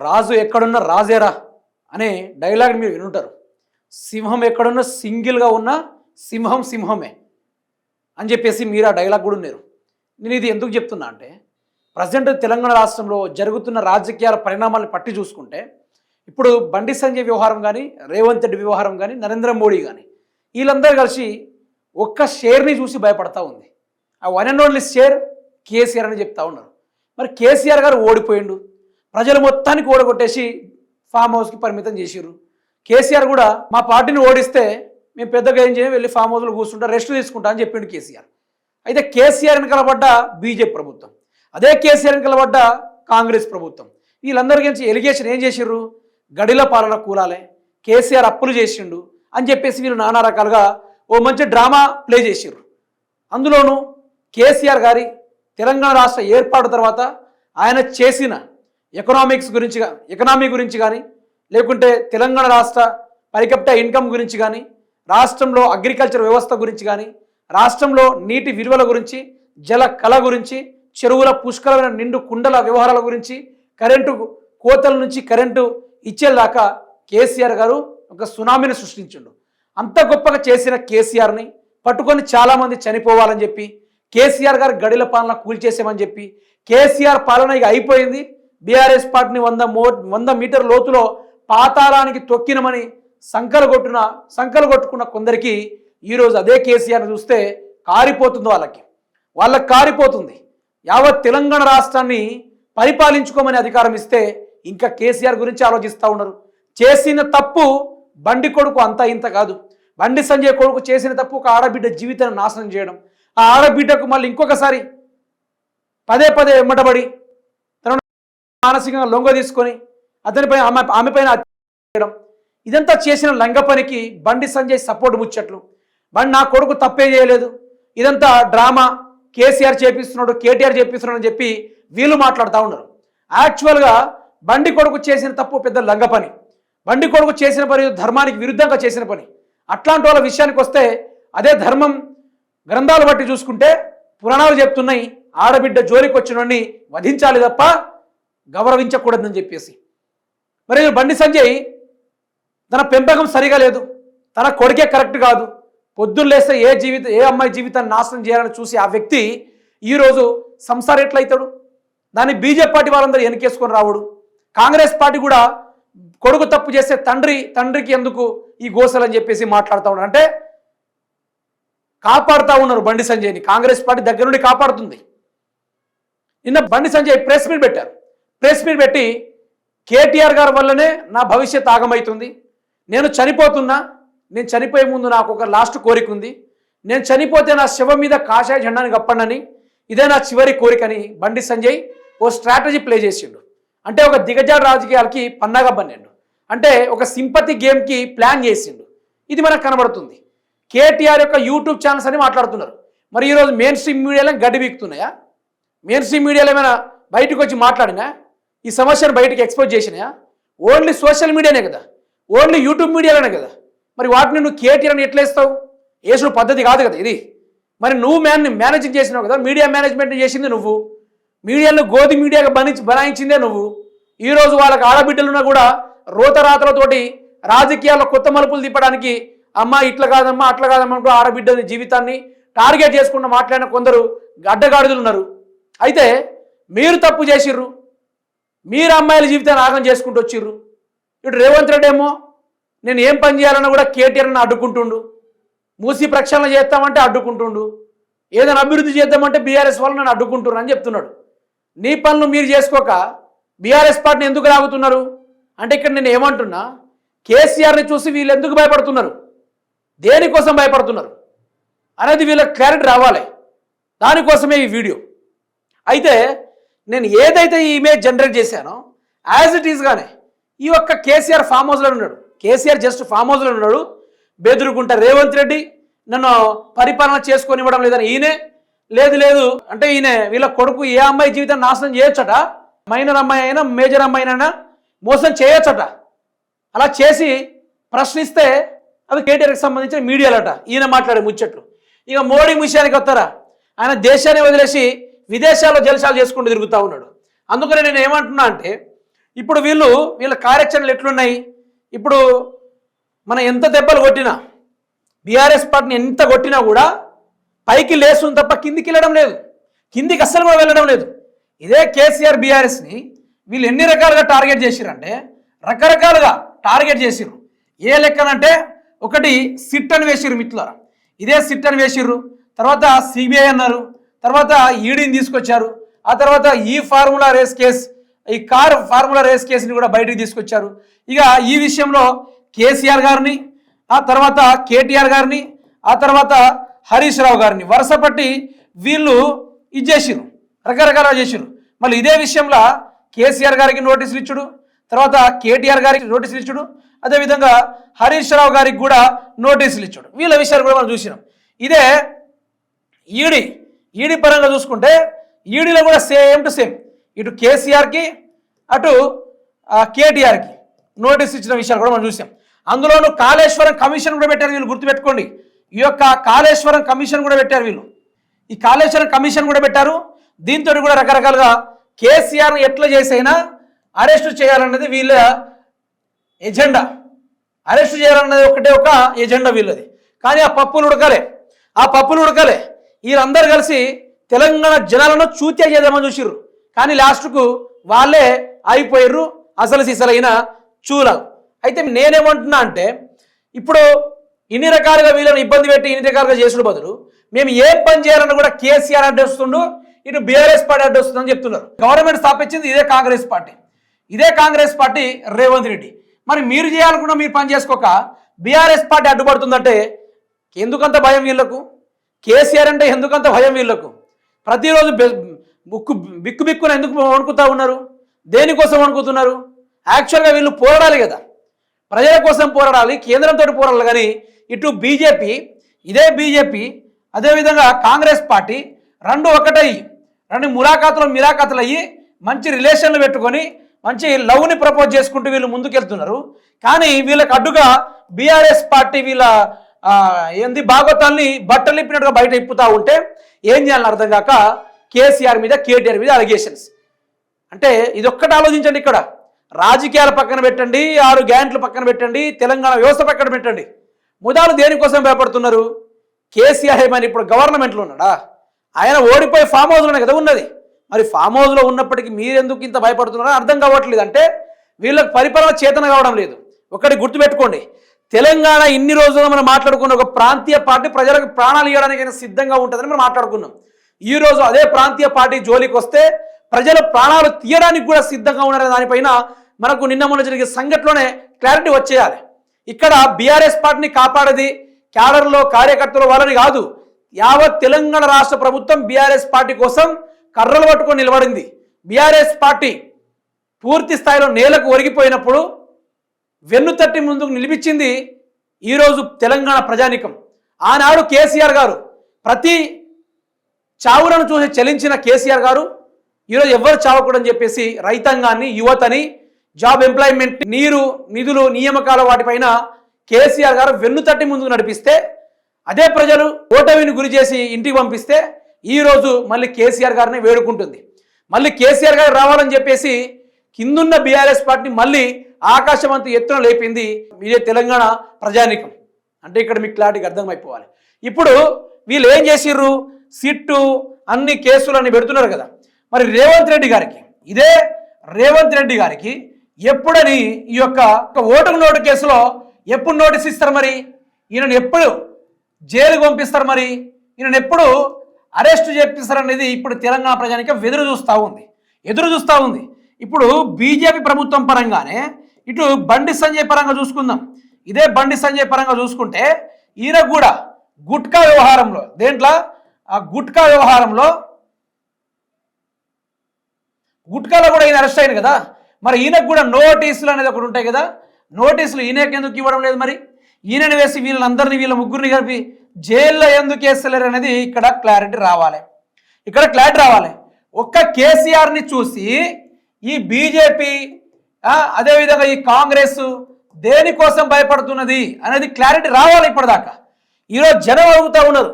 రాజు ఎక్కడున్న రాజేరా అనే డైలాగ్ మీరు వినుంటారు. సింహం ఎక్కడున్న సింగిల్గా ఉన్న సింహం సింహమే అని చెప్పేసి మీరు ఆ డైలాగ్ కూడా ఉన్నారు. నేను ఇది ఎందుకు చెప్తున్నా అంటే ప్రజెంట్ తెలంగాణ రాష్ట్రంలో జరుగుతున్న రాజకీయాల పరిణామాలను పట్టి చూసుకుంటే ఇప్పుడు బండి సంజయ్ వ్యవహారం కానీ, రేవంత్ రెడ్డి వ్యవహారం కానీ, నరేంద్ర మోడీ కానీ వీళ్ళందరూ కలిసి ఒక్క షేర్ని చూసి భయపడతా ఉంది. ఆ one and only share KCR అని చెప్తా ఉన్నారు. మరి కేసీఆర్ గారు ఓడిపోయిండు, ప్రజలు మొత్తానికి ఓడగొట్టేసి ఫామ్ హౌస్కి పరిమితం చేసిర్రు. కేసీఆర్ కూడా మా పార్టీని ఓడిస్తే మేము పెద్దగా ఏం చేయం, వెళ్ళి ఫామ్ హౌస్లో కూర్చుంటా, రెస్ట్ తీసుకుంటా అని చెప్పిండు కేసీఆర్. అయితే కేసీఆర్ వెనకలబడ్డ బీజేపీ ప్రభుత్వం, అదే కేసీఆర్ వెనకలబడ్డ కాంగ్రెస్ ప్రభుత్వం, వీళ్ళందరి గురించి ఎలిగేషన్ ఏం చేసిర్రు, గడిల పాలన కూలాలే, కేసీఆర్ అప్పులు చేసిండు అని చెప్పేసి వీళ్ళు నానా రకాలుగా ఓ మంచి డ్రామా ప్లే చేసిర్రు. అందులోనూ కేసీఆర్ గారి తెలంగాణ రాష్ట్ర ఏర్పాటు తర్వాత ఆయన చేసిన ఎకనామీ గురించి కానీ, లేకుంటే తెలంగాణ రాష్ట్ర పరికెప్టా ఇన్కమ్ గురించి కానీ, రాష్ట్రంలో అగ్రికల్చర్ వ్యవస్థ గురించి కానీ, రాష్ట్రంలో నీటి విలువల గురించి, జల కళ గురించి, చెరువుల పుష్కలమైన నిండు కుండల వ్యవహారాల గురించి, కరెంటు కోతల నుంచి కరెంటు ఇచ్చేదాకా కేసీఆర్ గారు ఒక సునామీని సృష్టించిండు. అంత గొప్పగా చేసిన కేసీఆర్ని పట్టుకొని చాలామంది చనిపోవాలని చెప్పి, కేసీఆర్ గారు గడిల పాలన కూల్చేసామని చెప్పి, కేసీఆర్ పాలన ఇక అయిపోయింది, బీఆర్ఎస్ పార్టీని 100 మీటర్ లోతులో పాతాళానికి తొక్కినమని సంకలు కొట్టుకున్న కొందరికి ఈరోజు అదే కేసీఆర్ని చూస్తే కారిపోతుంది, వాళ్ళకి కారిపోతుంది. యావత్ తెలంగాణ రాష్ట్రాన్ని పరిపాలించుకోమని అధికారం ఇస్తే ఇంకా కేసీఆర్ గురించి ఆలోచిస్తూ ఉన్నారు. చేసిన తప్పు బండి కొడుకు అంతా ఇంత కాదు. బండి సంజయ్ కొడుకు చేసిన తప్పు ఒక ఆడబిడ్డ జీవితాన్ని నాశనం చేయడం, ఆ ఆడబిడ్డకు మళ్ళీ ఇంకొకసారి పదే ఎమ్మటబడి తన మానసికంగా లొంగ తీసుకొని అతనిపై ఆమె పైన చేయడం, ఇదంతా చేసిన లంగ పనికి బండి సంజయ్ సపోర్ట్ ముచ్చట్లు. బండి నా కొడుకు తప్పే చేయలేదు, ఇదంతా డ్రామా, కేసీఆర్ చేపిస్తున్నాడు, కేటీఆర్ చేపిస్తున్నాడు అని చెప్పి వీళ్ళు మాట్లాడుతూ ఉన్నారు. యాక్చువల్గా బండి కొడుకు చేసిన తప్పు పెద్ద లంగ పని, బండి కొడుకు చేసిన పని ధర్మానికి విరుద్ధంగా చేసిన పని. అట్లాంటి వాళ్ళ విషయానికి వస్తే అదే ధర్మం గ్రంథాలు బట్టి చూసుకుంటే పురాణాలు చెప్తున్నాయి, ఆడబిడ్డ జోలికి వచ్చినోడిని వధించాలి తప్ప గౌరవించకూడదని చెప్పేసి. మరి బండి సంజయ్ తన పెంపకం సరిగా లేదు, తన కొడుకే కరెక్ట్ కాదు, పొద్దున్న లేస్తే ఏ అమ్మాయి జీవితాన్ని నాశనం చేయాలని చూసి ఆ వ్యక్తి ఈరోజు సంసారం ఎట్లయితాడు? దాన్ని బీజేపీ పార్టీ వాళ్ళందరూ వెనకేసుకొని రావుడు. కాంగ్రెస్ పార్టీ కూడా కొడుకు తప్పు చేస్తే తండ్రికి ఎందుకు ఈ గోసలు అని చెప్పేసి మాట్లాడుతూ ఉన్నారు. అంటే కాపాడుతూ ఉన్నారు బండి సంజయ్ని, కాంగ్రెస్ పార్టీ దగ్గర నుండి కాపాడుతుంది. నిన్న బండి సంజయ్ ప్రెస్ మీట్ పెట్టారు. ప్రెస్ మీట్ పెట్టి కేటీఆర్ గారి వల్లనే నా భవిష్యత్ ఆగమవుతుంది, నేను చనిపోయే ముందు నాకు ఒక లాస్ట్ కోరిక ఉంది, నేను చనిపోతే నా శవం మీద కాషాయ జెండాని కప్పండి, ఇదే నా చివరి కోరికని బండి సంజయ్ ఓ స్ట్రాటజీ ప్లే చేసిండు. అంటే ఒక దిగజారు రాజకీయాలకి పన్నాగా పన్నాడు, అంటే ఒక సింపతి గేమ్కి ప్లాన్ చేసిండు. ఇది మనకు కనబడుతుంది. కేటీఆర్ యొక్క యూట్యూబ్ ఛానల్స్ అని మాట్లాడుతున్నారు. మరి ఈరోజు మెయిన్ స్ట్రీమ్ మీడియాలో గడ్డి వీక్తున్నాయా? మెయిన్ స్ట్రీమ్ మీడియాలో ఏమైనా బయటకు వచ్చి మాట్లాడినా ఈ సమస్యను బయటకు ఎక్స్పోజ్ చేసినాయా? ఓన్లీ సోషల్ మీడియానే కదా, ఓన్లీ యూట్యూబ్ మీడియాలోనే కదా. మరి వాటిని నువ్వు కేటీఆర్ అని ఎట్లా ఇస్తావు? వేసుడు పద్ధతి కాదు కదా ఇది. మరి నువ్వు మేనేజింగ్ చేసినావు కదా, మీడియా మేనేజ్మెంట్ చేసింది నువ్వు, మీడియాను గోధి మీడియాగా బనాయించిందే నువ్వు. ఈరోజు వాళ్ళకి ఆడబిడ్డలున్నా కూడా రోతరాతలతోటి రాజకీయాల్లో కొత్త మలుపులు తిప్పడానికి అమ్మ ఇట్లా కాదమ్మా అట్లా కాదమ్మా అంటూ ఆడబిడ్డని జీవితాన్ని టార్గెట్ చేసుకుంటూ మాట్లాడిన కొందరు అడ్డగాడిదలు ఉన్నారు. అయితే మీరు తప్పు చేసిర్రు, మీరు అమ్మాయిల జీవితాన్ని ఆగం చేసుకుంటూ వచ్చిర్రు. ఇటు రేవంత్ రెడ్డి ఏమో నేను ఏం పని చేయాలన్నా కూడా కేటీఆర్ని అడ్డుకుంటుండు, మూసి ప్రక్షాళన చేస్తామంటే అడ్డుకుంటుండు, ఏదైనా అభివృద్ధి చేద్దామంటే బీఆర్ఎస్ వాళ్ళు నన్ను అడ్డుకుంటున్నారు అని చెప్తున్నాడు. నీ పనులు మీరు చేసుకోక బీఆర్ఎస్ పార్టీని ఎందుకు లాగుతున్నారు అంటే ఇక్కడ నేను ఏమంటున్నా, కేసీఆర్ని చూసి వీళ్ళు ఎందుకు భయపడుతున్నారు, దేనికోసం భయపడుతున్నారు అనేది వీళ్ళకి క్లారిటీ రావాలి. దానికోసమే ఈ వీడియో. అయితే నేను ఏదైతే ఈ ఇమేజ్ జనరేట్ చేశానో యాజ్ ఇట్ ఈస్గానే ఈ ఒక్క కేసీఆర్ ఫామ్ హౌస్లో ఉన్నాడు, కేసీఆర్ జస్ట్ ఫామ్ హౌస్లో ఉన్నాడు, బెదురుకుంటా రేవంత్ రెడ్డి నన్ను పరిపాలన చేసుకొని ఇవ్వడం లేదని ఈయనే లేదు అంటే ఈయన వీళ్ళ కొడుకు ఏ అమ్మాయి జీవితాన్ని నాశనం చేయొచ్చట, మైనర్ అమ్మాయి అయినా మేజర్ అమ్మాయి అయినా మోసం చేయొచ్చట. అలా చేసి ప్రశ్నిస్తే అవి కేటీఆర్కి సంబంధించిన మీడియాలట, ఈయన మాట్లాడే ముచ్చట్లు. ఇక మోడీ విషయానికి వస్తారా, ఆయన దేశాన్ని వదిలేసి విదేశాల్లో జలసాలు చేసుకుంటూ తిరుగుతూ ఉన్నాడు. అందుకని నేను ఏమంటున్నా అంటే ఇప్పుడు వీళ్ళ కార్యాచరణలు ఎట్లున్నాయి? ఇప్పుడు మనం ఎంత దెబ్బలు కొట్టినా, బీఆర్ఎస్ పార్టీని ఎంత కొట్టినా కూడా పైకి లేస్తుంది తప్ప కిందికి వెళ్ళడం లేదు, కిందికి అస్సలు కూడా వెళ్ళడం లేదు. ఇదే కేసీఆర్ బీఆర్ఎస్ని వీళ్ళు ఎన్ని రకాలుగా టార్గెట్ చేసిరంటే రకరకాలుగా టార్గెట్ చేసిర్రు. ఏ లెక్కనంటే ఒకటి సిట్ అని వేసిర్రు మిత్రులారా, ఇదే సిట్ అని వేసిర్రు, తర్వాత సిబిఐ అన్నారు, తర్వాత ఈడీని తీసుకొచ్చారు, ఆ తర్వాత ఈ ఫార్ములా రేస్ కేసు, ఈ కార్ ఫార్ములా రేస్ కేసుని కూడా బయటికి తీసుకొచ్చారు. ఇక ఈ విషయంలో కేసీఆర్ గారిని, ఆ తర్వాత కేటీఆర్ గారిని, ఆ తర్వాత హరీష్ రావు గారిని వరుసపట్టి వీళ్ళు ఇది చేసిరు, రకరకాలుగా చేసిరు. మళ్ళీ ఇదే విషయంలో కేసీఆర్ గారికి నోటీసులు ఇచ్చుడు, తర్వాత కేటీఆర్ గారికి నోటీసులు ఇచ్చుడు, అదేవిధంగా హరీష్ రావు గారికి కూడా నోటీసులు ఇచ్చుడు. వీళ్ళ విషయాలు కూడా మనం చూసినాం. ఇదే ఈడీ పరంగా చూసుకుంటే ఈడీలో కూడా సేమ్ టు సేమ్ ఇటు కేసీఆర్కి అటు కేటీఆర్కి నోటీస్ ఇచ్చిన విషయాలు కూడా మనం చూసాం. అందులోనూ కాళేశ్వరం కమిషన్ కూడా పెట్టారు వీళ్ళు, గుర్తుపెట్టుకోండి. ఈ యొక్క కాళేశ్వరం కమిషన్ కూడా పెట్టారు వీళ్ళు, ఈ కాళేశ్వరం కమిషన్ కూడా పెట్టారు. దీంతో కూడా రకరకాలుగా కేసీఆర్ని ఎట్లా చేసైనా అరెస్టు చేయాలన్నది వీళ్ళ ఎజెండా, అరెస్టు చేయాలన్నది ఒక ఎజెండా వీళ్ళది. కానీ ఆ పప్పులు ఉడకలే. వీళ్ళందరూ కలిసి తెలంగాణ జనాలను చూత్యా చేద్దామని చూసిర్రు, కానీ లాస్ట్కు వాళ్ళే అయిపోయారు అసలు సిసలైన చూలాలు. అయితే నేనేమంటున్నా అంటే ఇప్పుడు ఇన్ని రకాలుగా వీళ్ళని ఇబ్బంది పెట్టి ఇన్ని రకాలుగా చేసుడు బదులు మేము ఏం పని చేయాలని కూడా కేసీఆర్ అడ్డొస్తుండు, ఇటు బీఆర్ఎస్ పార్టీ అడ్డొస్తుందని చెప్తున్నారు. గవర్నమెంట్ స్థాపించింది ఇదే కాంగ్రెస్ పార్టీ రేవంత్ రెడ్డి. మరి మీరు చేయాలనుకున్నా మీరు పని చేసుకోక బీఆర్ఎస్ పార్టీ అడ్డుపడుతుందంటే ఎందుకంత భయం వీళ్ళకు? కేసీఆర్ అంటే ఎందుకంత భయం వీళ్ళకు? ప్రతిరోజు బిక్కున ఎందుకు వణుకుతా ఉన్నారు? దేనికోసం వణుకుతున్నారు? యాక్చువల్గా వీళ్ళు పోరాడాలి కదా, ప్రజల కోసం పోరాడాలి, కేంద్రంతో పోరాడాలి. కానీ ఇటు ఇదే బీజేపీ అదేవిధంగా కాంగ్రెస్ పార్టీ రెండు ఒకటయ్యి, రెండు మిరాకాతులు అయ్యి మంచి రిలేషన్లు పెట్టుకొని మంచి లవ్ని ప్రపోజ్ చేసుకుంటూ వీళ్ళు ముందుకెళ్తున్నారు. కానీ వీళ్ళకి అడ్డుగా బీఆర్ఎస్ పార్టీ వీళ్ళ భాగవతాల్ని బట్టలు ఇప్పినట్టుగా బయట ఇప్పుతూ ఉంటే ఏం చేయాలని అర్థం కాక కేసీఆర్ మీద కేటీఆర్ మీద అలిగేషన్స్. అంటే ఇదొక్కటి ఆలోచించండి. ఇక్కడ రాజకీయాల పక్కన పెట్టండి, 6 గ్యారెంటీలు పక్కన పెట్టండి, తెలంగాణ వ్యవస్థ పక్కన పెట్టండి, ముదాలు దేనికోసం భయపడుతున్నారు? కేసీఆర్ ఏమైనా ఇప్పుడు గవర్నమెంట్లో ఉన్నాడా? ఆయన ఓడిపోయి ఫామ్ హౌస్లోనే కదా ఉన్నది. మరి ఫామ్ హౌస్లో ఉన్నప్పటికీ మీరెందుకు ఇంత భయపడుతున్నారో అర్థం కావట్లేదు. అంటే వీళ్ళకి పరిపాలన చేతన కావడం లేదు. ఒకటి గుర్తుపెట్టుకోండి, తెలంగాణ ఇన్ని రోజులు మనం మాట్లాడుకున్న ఒక ప్రాంతీయ పార్టీ ప్రజలకు ప్రాణాలు ఇవ్వడానికైనా సిద్ధంగా ఉంటుందని మనం మాట్లాడుకున్నాం. ఈరోజు అదే ప్రాంతీయ పార్టీ జోలికి వస్తే ప్రజల ప్రాణాలు తీయడానికి కూడా సిద్ధంగా ఉన్నారనే దానిపైన మనకు నిన్న మొన్న జరిగే సంఘటనలోనే క్లారిటీ వచ్చేయాలి. ఇక్కడ బీఆర్ఎస్ పార్టీని కాపాడేది క్యాడర్లో కార్యకర్తలు వాళ్ళని కాదు, యావత్ తెలంగాణ రాష్ట్ర ప్రభుత్వం బీఆర్ఎస్ పార్టీ కోసం కర్రలు పట్టుకొని నిలబడింది. బీఆర్ఎస్ పార్టీ పూర్తి స్థాయిలో నేలకు ఒరిగిపోయినప్పుడు వెన్నుతట్టి ముందుకు నిలిపించింది ఈరోజు తెలంగాణ ప్రజానీకం. ఆనాడు కేసీఆర్ గారు ప్రతి చావులను చూసి చలించిన కేసీఆర్ గారు ఈరోజు ఎవరు చావకూడదని చెప్పేసి రైతాంగాన్ని, యువతని, జాబ్ ఎంప్లాయ్మెంట్, నీరు, నిధులు, నియామకాల వాటిపైన కేసీఆర్ గారు వెన్నుతట్టి ముందుకు నడిపిస్తే అదే ప్రజలు ఓటమిని గురి చేసి ఇంటికి పంపిస్తే ఈరోజు మళ్ళీ కేసీఆర్ గారిని వేడుకుంటుంది. మళ్ళీ కేసీఆర్ గారు రావాలని చెప్పేసి కిందున్న బీఆర్ఎస్ పార్టీ మళ్ళీ ఆకాశమంత ఎత్తున లేపింది ఇదే తెలంగాణ ప్రజానీకం. అంటే ఇక్కడ మీకు క్లారిటీగా అర్థమైపోవాలి. ఇప్పుడు వీళ్ళు ఏం చేసిర్రు? సిట్టు అన్ని కేసులన్నీ పెడుతున్నారు కదా. మరి రేవంత్ రెడ్డి గారికి ఎప్పుడని ఈ యొక్క ఓటుకు నోటు కేసులో ఎప్పుడు నోటీస్ ఇస్తారు? మరి ఈయనను ఎప్పుడు జైలుకు పంపిస్తారు? మరి ఈయనను ఎప్పుడు అరెస్ట్ చేపిస్తారు అనేది ఇప్పుడు తెలంగాణ ప్రజానికి ఎదురు చూస్తూ ఉంది. ఇప్పుడు బీజేపీ ప్రభుత్వం పరంగానే ఇటు బండి సంజయ్ పరంగా చూసుకుందాం. ఇదే బండి సంజయ్ పరంగా చూసుకుంటే ఈయన కూడా గుట్కా వ్యవహారంలో గుట్కాలో కూడా ఈయన అరెస్ట్ అయింది కదా. మరి ఈయనకు కూడా నోటీసులు అనేది ఒకటి ఉంటాయి కదా. నోటీసులు ఈయనకి ఎందుకు ఇవ్వడం లేదు? మరి ఈయనని వేసి వీళ్ళ ముగ్గురిని కలిపి జైల్లో ఎందుకు వేస్తలేరు అనేది ఇక్కడ క్లారిటీ రావాలి. ఒక్క కేసీఆర్ని చూసి ఈ బీజేపీ అదేవిధంగా ఈ కాంగ్రెస్ దేనికోసం భయపడుతున్నది అనేది క్లారిటీ రావాలి. ఇప్పటిదాకా ఈరోజు జనం అడుగుతూ ఉన్నారు,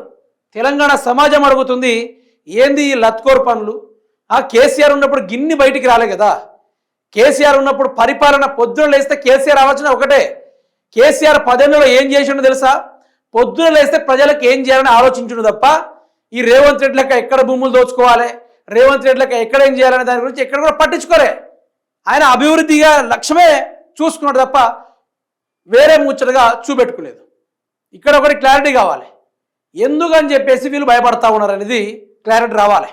తెలంగాణ సమాజం అడుగుతుంది, ఏంది ఈ లత్కోర్ పనులు? కేసీఆర్ ఉన్నప్పుడు గిన్ని బయటికి రాలే కదా, కేసీఆర్ ఉన్నప్పుడు పరిపాలన పొద్దున లేస్తే కేసీఆర్ ఆలోచన ఒకటే. కేసీఆర్ 10 ఏళ్లలో ఏం చేసిండో తెలుసా? పొద్దున లేస్తే ప్రజలకు ఏం చేయాలని ఆలోచించుడు తప్ప ఈ రేవంత్ రెడ్డి లెక్క ఎక్కడ భూములు దోచుకోవాలి, రేవంత్ రెడ్డి లెక్క ఎక్కడ ఏం చేయాలనే దాని గురించి ఎక్కడ కూడా పట్టించుకోలే. ఆయన అభివృద్ధిగా లక్ష్యమే చూసుకున్నాడు తప్ప వేరే ముచ్చటగా చూపెట్టుకోలేదు. ఇక్కడ ఒకటి క్లారిటీ కావాలి. ఎందుకని చెప్పేసి వీళ్ళు భయపడతా ఉన్నారు అనేది క్లారిటీ రావాలి.